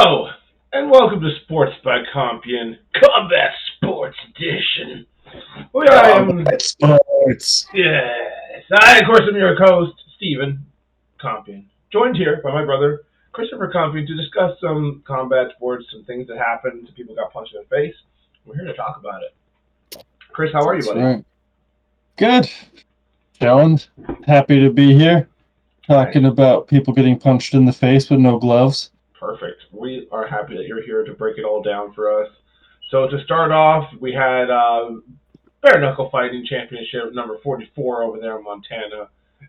Hello, and welcome to Sports by Compian Combat Sports Edition. I am, Sports. yes, I, of course, am your host, Stephen Compian, joined here by my brother, Christopher Compian, to discuss some combat sports, some things that happened, people got punched in the face. We're here to talk about it. Chris, how are you, buddy? Right. Good. Chilling. Happy to be here. Talking about people getting punched in the face with no gloves. Perfect. We are happy that you're here to break it all down for us. So to start off, we had Bare Knuckle Fighting Championship number 44 over there in Montana.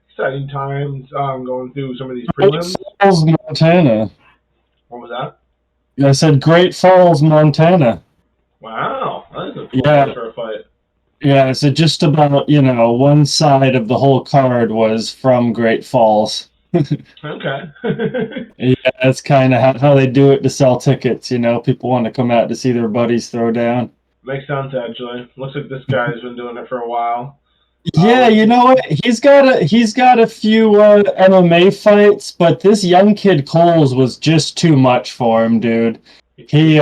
Exciting times going through some of these prelims. Great Falls, Montana. What was that? I said Great Falls, Montana. Wow, that is a cool place for a fight. Yeah, so just about, one side of the whole card was from Great Falls. Okay. Yeah, that's kind of how they do it to sell tickets, People want to come out to see their buddies throw down. Makes sense, actually. Looks like this guy's been doing it for a while. Yeah, you know what? He's got a few MMA fights, but this young kid Coles was just too much for him, dude. He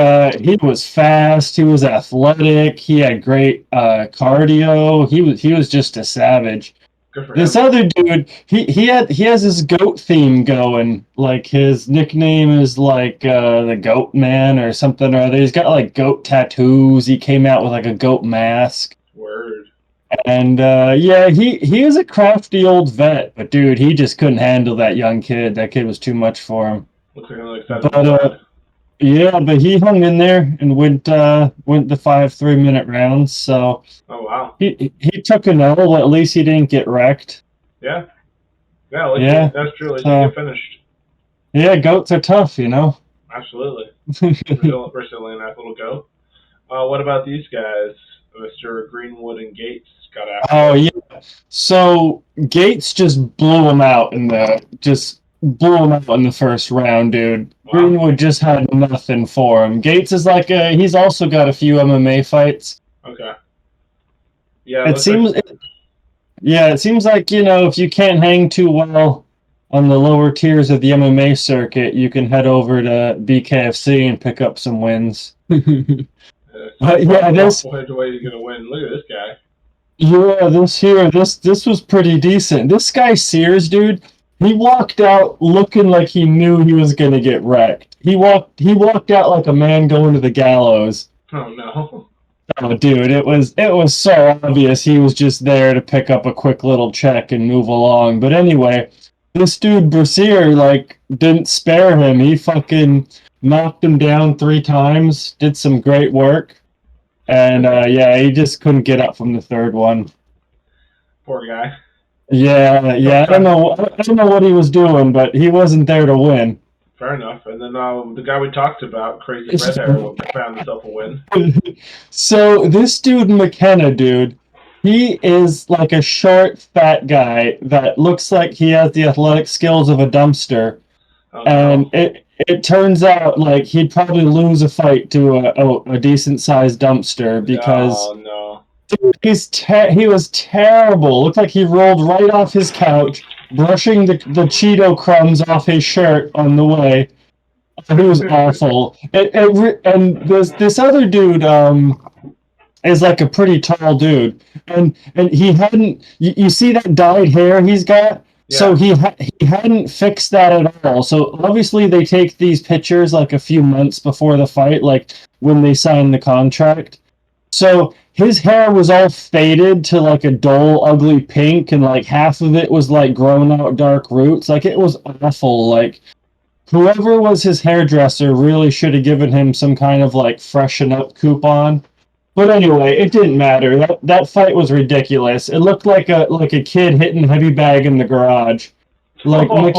was fast, he was athletic, he had great cardio. He was just a savage. Good for This him. other dude, he has this goat theme going. Like his nickname is like the Goat Man or something or other. He's got like goat tattoos. He came out with like a goat mask. Word. And yeah, he is a crafty old vet, but dude, he just couldn't handle that young kid. That kid was too much for him. Looks like another exciting yeah, but he hung in there and went the 5 3-minute rounds. So oh wow, he took an L. At least he didn't get wrecked. Yeah, that's true. At least he get finished. Yeah, goats are tough, Absolutely. Brazilian little goat. What about these guys? Mr. Greenwood and Gates got after. Oh yeah. So Gates just blew him out in the first round, dude. Wow. Greenwood just had nothing for him. Gates is he's also got a few MMA fights. Okay. Yeah. It seems like, if you can't hang too well on the lower tiers of the MMA circuit, you can head over to BKFC and pick up some wins. This way you're gonna win. Look at this guy. Yeah, this was pretty decent. This guy Sears, dude, he walked out looking like he knew he was gonna get wrecked. He walked out like a man going to the gallows. Oh no. Oh, dude, it was so obvious he was just there to pick up a quick little check and move along. But anyway, this dude Brasier didn't spare him. He fucking knocked him down 3 times, did some great work. And he just couldn't get up from the third one. Poor guy. Yeah. I don't know what he was doing, but he wasn't there to win. Fair enough. And then the guy we talked about, Crazy Red Hair, found himself a win. So this dude McKenna, dude, he is like a short, fat guy that looks like he has the athletic skills of a dumpster. Oh, and no. It turns out he'd probably lose a fight to a decent sized dumpster because dude, he was terrible. Looked like he rolled right off his couch, brushing the Cheeto crumbs off his shirt on the way. It was awful. And this other dude is like a pretty tall dude, and he hadn't. You see that dyed hair he's got? Yeah. So he hadn't fixed that at all. So obviously they take these pictures a few months before the fight, when they sign the contract. So his hair was all faded to a dull, ugly pink, and half of it was grown out dark roots. It was awful. Whoever was his hairdresser really should have given him some kind of freshen up coupon. But anyway, it didn't matter. That fight was ridiculous. It looked like a kid hitting heavy bag in the garage. McKenna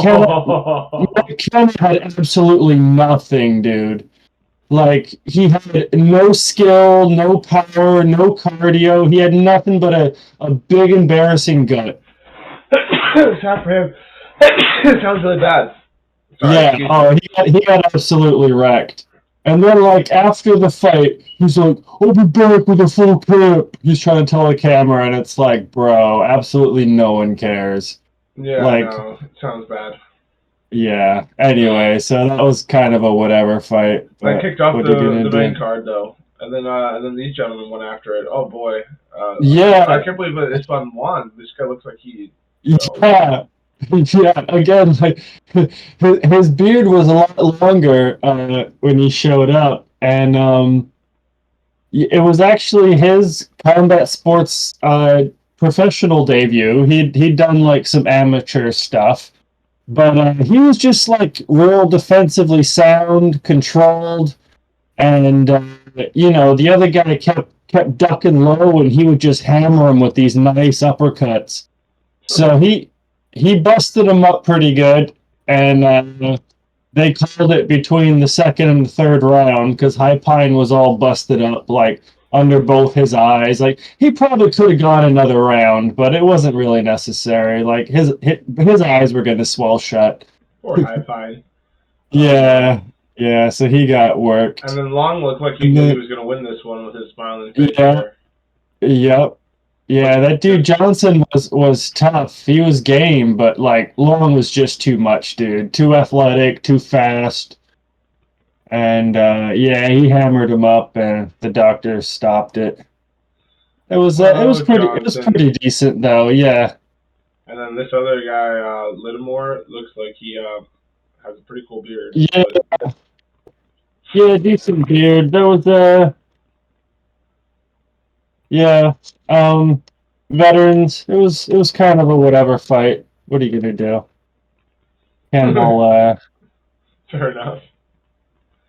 had absolutely nothing, dude. He had no skill, no power, no cardio. He had nothing but a big embarrassing gut. Sad for him. It sounds really bad. Sorry, he got absolutely wrecked. And then, after the fight, he's like, I'll be back with a full clip. He's trying to tell the camera, and it's bro, absolutely no one cares. Yeah, no, it sounds bad. Yeah. Anyway, so that was kind of a whatever fight. That But kicked off what are you the gonna main do? card though, and then these gentlemen went after it. Oh boy, I Yeah. can't believe that this one won. This guy looks like he. So. Yeah. Yeah. Again, like his beard was a lot longer when he showed up, and it was actually his combat sports professional debut. He'd done like some amateur stuff, but he was just like real defensively sound, controlled, and the other guy kept ducking low, and he would just hammer him with these nice uppercuts. So he busted him up pretty good, and they called it between the second and the third round because High Pine was all busted up, like under both his eyes. Like he probably could have gone another round, but it wasn't really necessary. Like his eyes were going to swell shut. Poor High Pine. Yeah, yeah. So he got worked. And then Long looked like he knew he was going to win this one with his smiling face Yeah, there. yep. Yeah, that dude Johnson was tough. He was game, but like Long was just too much, dude. Too athletic, too fast. And yeah, he hammered him up, and the doctor stopped it. Oh, It was Johnson. pretty decent though. Yeah. And then this other guy, Littimore, looks like he has a pretty cool beard. Yeah, But... yeah, decent beard. There was yeah, veterans. It was kind of a whatever fight. What are you gonna do? Can't all Fair enough.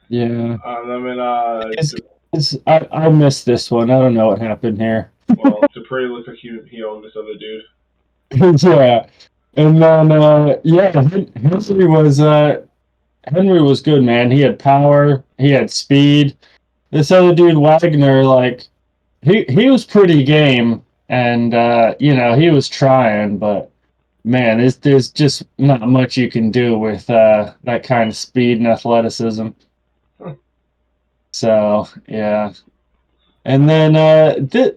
yeah. I mean, I missed this one. I don't know what happened here. well, Dupree looks like he owned this other dude. Yeah, and then yeah, Henry was good, man. He had power, he had speed. This other dude Wagner, like he was pretty game, and he was trying, but man, there's just not much you can do with that kind of speed and athleticism. Huh. So yeah. And then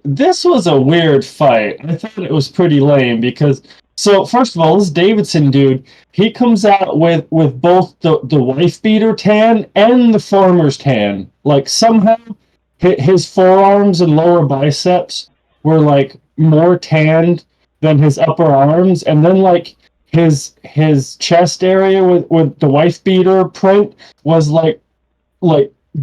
this was a weird fight. I thought it was pretty lame because so first of all, this Davidson dude, he comes out with both the wife beater tan and the farmer's tan. Like somehow his forearms and lower biceps were like more tanned than his upper arms, and then like his chest area with the wife beater print was like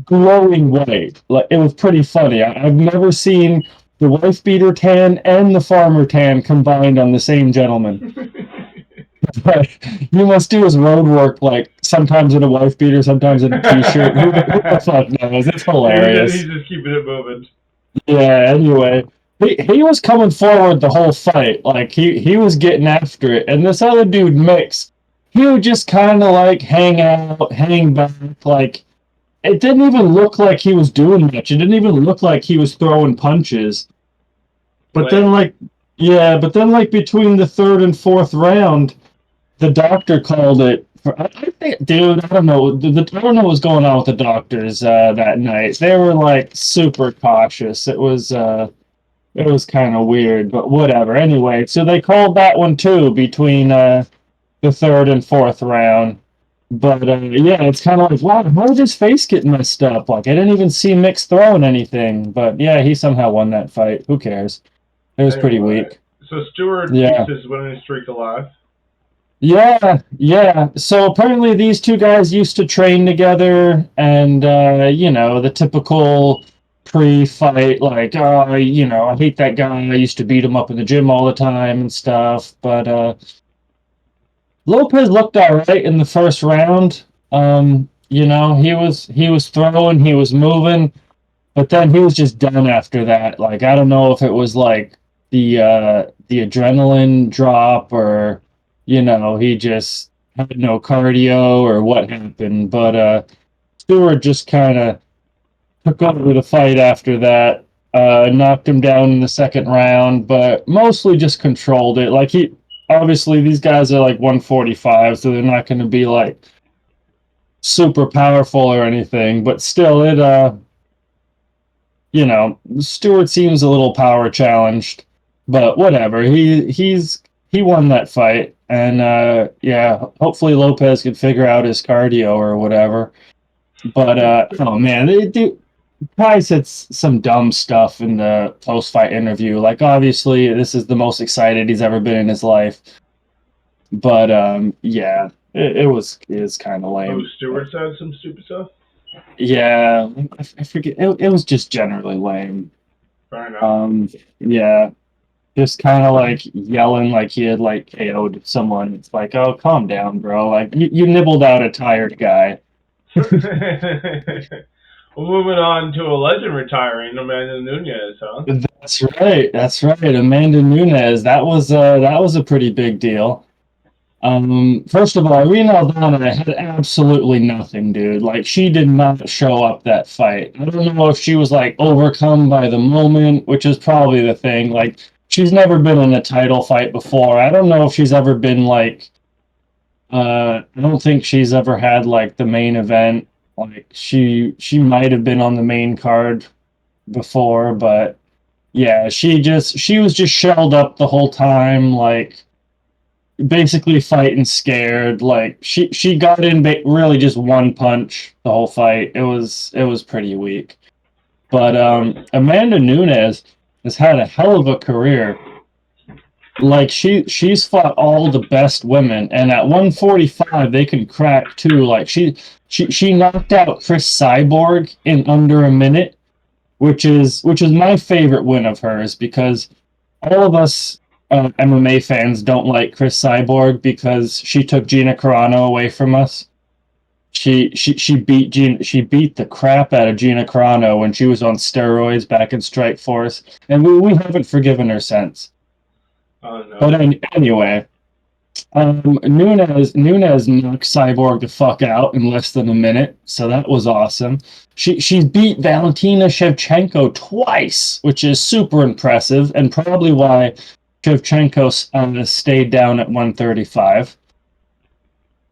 glowing white. Like it was pretty funny. I've never seen the wife beater tan and the farmer tan combined on the same gentleman. But you must do his road work like sometimes in a wife beater, sometimes in a t-shirt. Who the fuck knows? It's hilarious. He's just keeping it moving. Yeah. Anyway, he was coming forward the whole fight. Like he was getting after it, and this other dude Mix, he would just kind of like hang out, hang back, like. It didn't even look like he was doing much. It didn't even look like he was throwing punches. But then, like between the third and fourth round, the doctor called it. I think, dude, I don't know. I don't know what was going on with the doctors that night. They were like super cautious. It was kind of weird, but whatever. Anyway, so they called that one too between the third and fourth round. But yeah, it's kind of like, wow, how did his face get messed up? Like, I didn't even see Mix throwing anything. But yeah, he somehow won that fight. Who cares? It was pretty weak. So Stewart Yeah. keeps his winning streak alive. Yeah, yeah. So apparently these two guys used to train together, and the typical pre-fight, like, I hate that guy. I used to beat him up in the gym all the time and stuff. But Lopez looked all right in the first round. He was throwing, he was moving, but then he was just done after that. Like I don't know if it was like the adrenaline drop or he just had no cardio or what happened. But Stewart just kind of took over the fight after that. Knocked him down in the second round, but mostly just controlled it. Like obviously these guys are like 145, so they're not going to be like super powerful or anything, but still Stewart seems a little power challenged, but whatever. He won that fight. And yeah, hopefully Lopez can figure out his cardio or whatever. But oh man, they do. Price said some dumb stuff in the post-fight interview. Like, obviously, this is the most excited he's ever been in his life. But yeah, it was kind of lame. Oh, Stewart said some stupid stuff. Yeah, I forget. It was just generally lame. Fair enough. Yeah, just kind of like yelling like he had like KO'd someone. It's like, oh, calm down, bro. Like you nibbled out a tired guy. Well, moving on to a legend retiring, Amanda Nunes, huh? That's right. That's right. Amanda Nunes. That was a pretty big deal. First of all, Irene Aldana had absolutely nothing, dude. Like, she did not show up that fight. I don't know if she was like overcome by the moment, which is probably the thing. Like, she's never been in a title fight before. I don't know if she's ever been like. I don't think she's ever had like the main event. Like, she might have been on the main card before, but yeah, she was just shelled up the whole time, like basically fighting scared. Like, she got in really just one punch the whole fight. It was pretty weak. But Amanda Nunes has had a hell of a career. Like, she's fought all the best women, and at 145 they can crack too. Like, she knocked out Chris Cyborg in under a minute, which is my favorite win of hers, because all of us MMA fans don't like Chris Cyborg because she took Gina Carano away from us. She beat the crap out of Gina Carano when she was on steroids back in Strikeforce, and we haven't forgiven her since. Oh, no. But anyway, Nunes knocked Cyborg the fuck out in less than a minute, so that was awesome. She's beat Valentina Shevchenko twice, which is super impressive, and probably why Shevchenko stayed down at 135.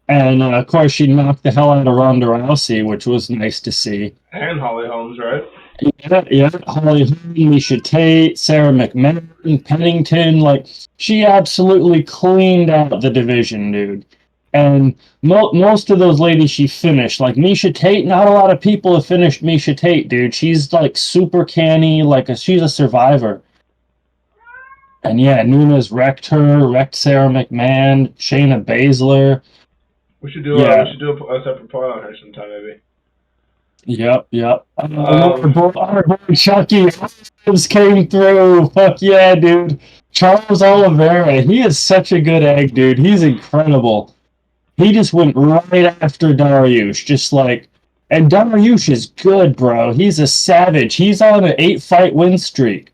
And of course, she knocked the hell out of Ronda Rousey, which was nice to see. And Holly Holmes, right? Yeah, Holly Holm, Miesha Tate, Sarah McMahon, Pennington. Like, she absolutely cleaned out the division, dude. And most of those ladies she finished. Like, Miesha Tate, not a lot of people have finished Miesha Tate, dude. She's like super canny, she's a survivor. And yeah, Nunes wrecked Sarah McMahon, Shayna Baszler. We should do a separate part on her sometime, maybe. Yep. Our boy Chucky came through. Fuck yeah, dude. Charles Oliveira, he is such a good egg, dude. He's incredible. He just went right after Dariush, just like, and Dariush is good, bro. He's a savage. He's on an 8-fight win streak.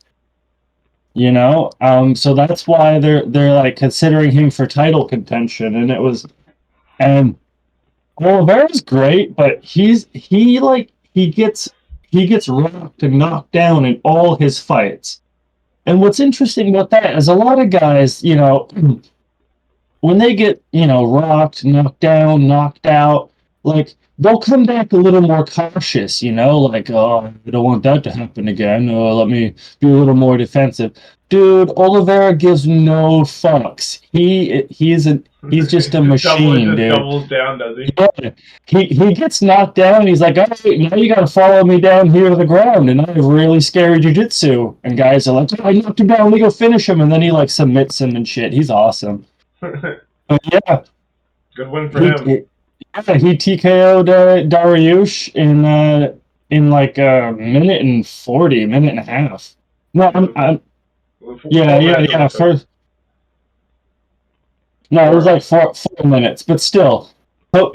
You know, so that's why they're like considering him for title contention, and Oliveira's great, but he gets rocked and knocked down in all his fights. And what's interesting about that is a lot of guys, you know, when they get, you know, rocked, knocked down, knocked out, like, they'll come back a little more cautious, you know, like, oh, I don't want that to happen again. Let me be a little more defensive. Dude, Oliveira gives no fucks. He's just a machine, dude. Doubles down, does he? Yeah. He gets knocked down. He's like, all right, now you got to follow me down here to the ground, and I have really scary jiu-jitsu. And guys are like, oh, I knocked him down. Let me go finish him, and then he like submits him and shit. He's awesome. But yeah, good win for him. He TKO'd Dariush in like a minute and 40, minute and a half. No, yeah. First, no, it was like 4 minutes, but still,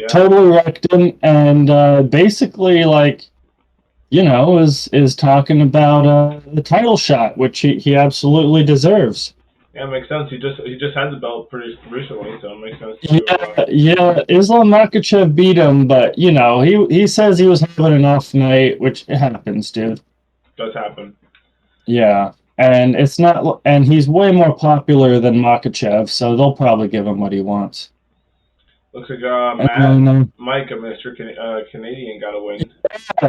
totally wrecked him, and basically, like, you know, is talking about the title shot, which he absolutely deserves. Yeah, it makes sense. He just had the belt pretty recently, so it makes sense. Yeah. Islam Makhachev beat him, but you know, he says he was having an off night, which happens, dude. Does happen. Yeah, and it's not, and he's way more popular than Makhachev, so they'll probably give him what he wants. Looks like Mike, a Mr. Canadian, got a win.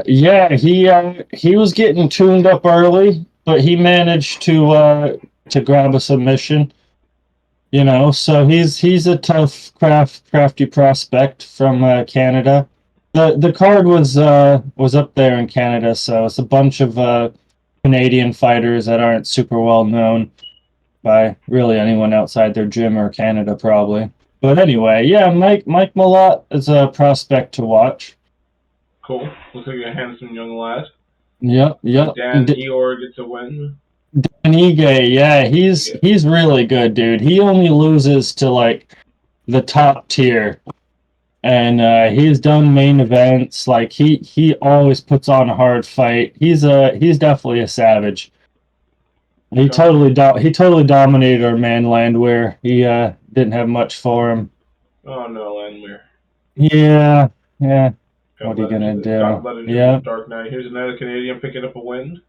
Yeah, he was getting tuned up early, but he managed to grab a submission. So he's a tough crafty prospect from Canada. The card was up there in Canada, so it's a bunch of Canadian fighters that aren't super well known by really anyone outside their gym or Canada, probably. But anyway, yeah, Mike Malott is a prospect to watch. Cool. Looks like a handsome young lad. Yep. Dan Eor gets a win. Dan Ige, yeah, he's really good, dude. He only loses to like the top tier, and he's done main events. Like he always puts on a hard fight. He's definitely a savage. He totally dominated our man Landwehr. He didn't have much for him. Oh no, Landwehr. Yeah. What are you gonna do? Yeah. Dark Knight. Here's another Canadian picking up a win.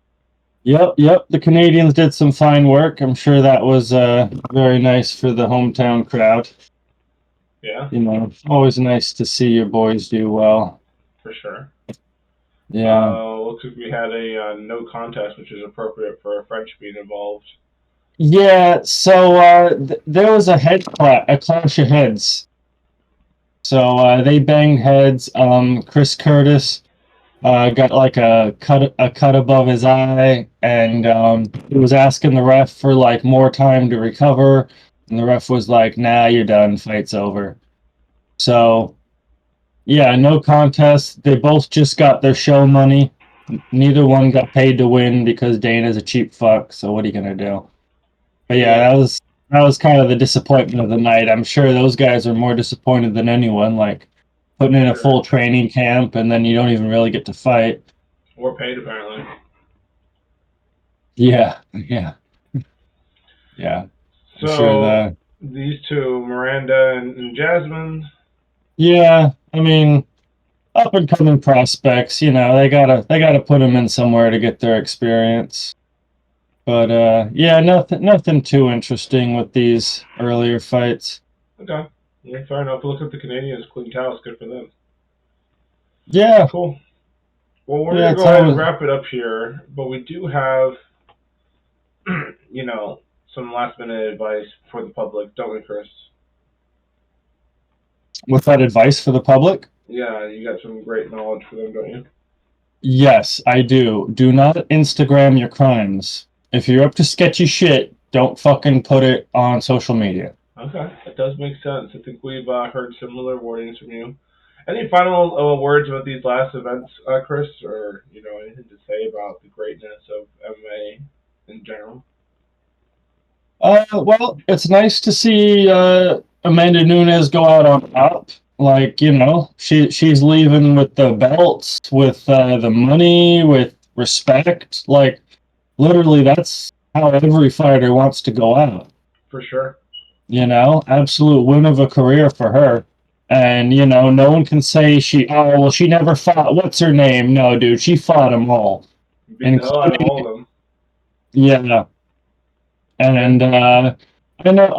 Yep. The Canadians did some fine work. I'm sure that was very nice for the hometown crowd. Yeah. Always nice to see your boys do well. For sure. Yeah. Looks like we had a no contest, which is appropriate for a French being involved. Yeah. So there was a clash of heads. So they banged heads. Chris Curtis got like a cut above his eye, and he was asking the ref for like more time to recover, and the ref was like, "Nah, you're done. Fight's over." So yeah, no contest. They both just got their show money. Neither one got paid to win because Dana's a cheap fuck. So what are you gonna do? But yeah, that was kind of the disappointment of the night. I'm sure those guys are more disappointed than anyone. Like putting in a full training camp and then you don't even really get to fight. Or paid, apparently. Yeah. So sure these two, Miranda and Jasmine. Yeah, I mean, up and coming prospects. They gotta put them in somewhere to get their experience. But yeah, nothing too interesting with these earlier fights. Okay, yeah, fair enough. Look at the Canadians, clean house, good for them. Yeah. Cool. Well, we're gonna go ahead and wrap it up here, but we do have, some last minute advice for the public, don't we, Chris? What's that advice for the public? Yeah, you got some great knowledge for them, don't you? Yes, I do. Do not Instagram your crimes. If you're up to sketchy shit, don't fucking put it on social media. Okay, that does make sense. I think we've heard similar warnings from you. Any final words about these last events, Chris, or anything to say about the greatness of MMA in general? Well, it's nice to see Amanda Nunes go out on top. Like, she's leaving with the belts, with the money, with respect. Like, literally, that's how every fighter wants to go out. For sure. Absolute win of a career for her. And, no one can say she never fought. What's her name? No, dude, she fought them all. Beat the hell out of all of them. Yeah. And I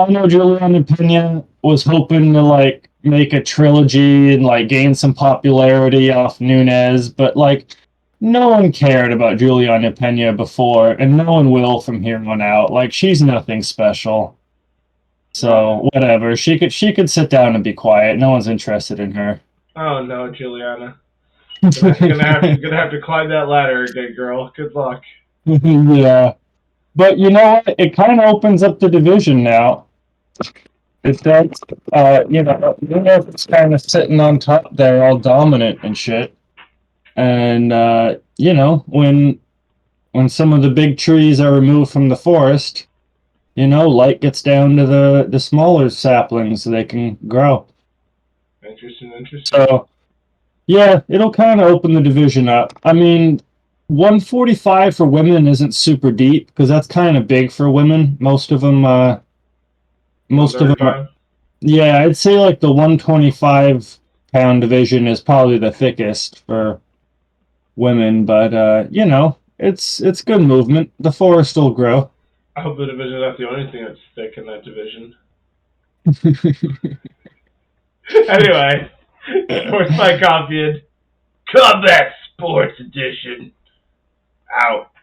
know Juliana Pena was hoping to like make a trilogy and like gain some popularity off Nunes, but like no one cared about Juliana Pena before, and no one will from here on out. Like she's nothing special. So whatever. She could sit down and be quiet. No one's interested in her. Oh no, Juliana. Gonna have to climb that ladder again, girl. Good luck. Yeah. But you know what? It kind of opens up the division now. It does. It's kind of sitting on top there, all dominant and shit. And when some of the big trees are removed from the forest, light gets down to the smaller saplings so they can grow. Interesting. So, yeah, it'll kind of open the division up. I mean, 145 for women isn't super deep because that's kind of big for women. Most of them. Yeah, I'd say like the 125-pound division is probably the thickest for women, but it's good movement. The forest will grow. I hope the division is not the only thing that's thick in that division. Anyway, Sports by Compian, Combat Sports Edition. Out.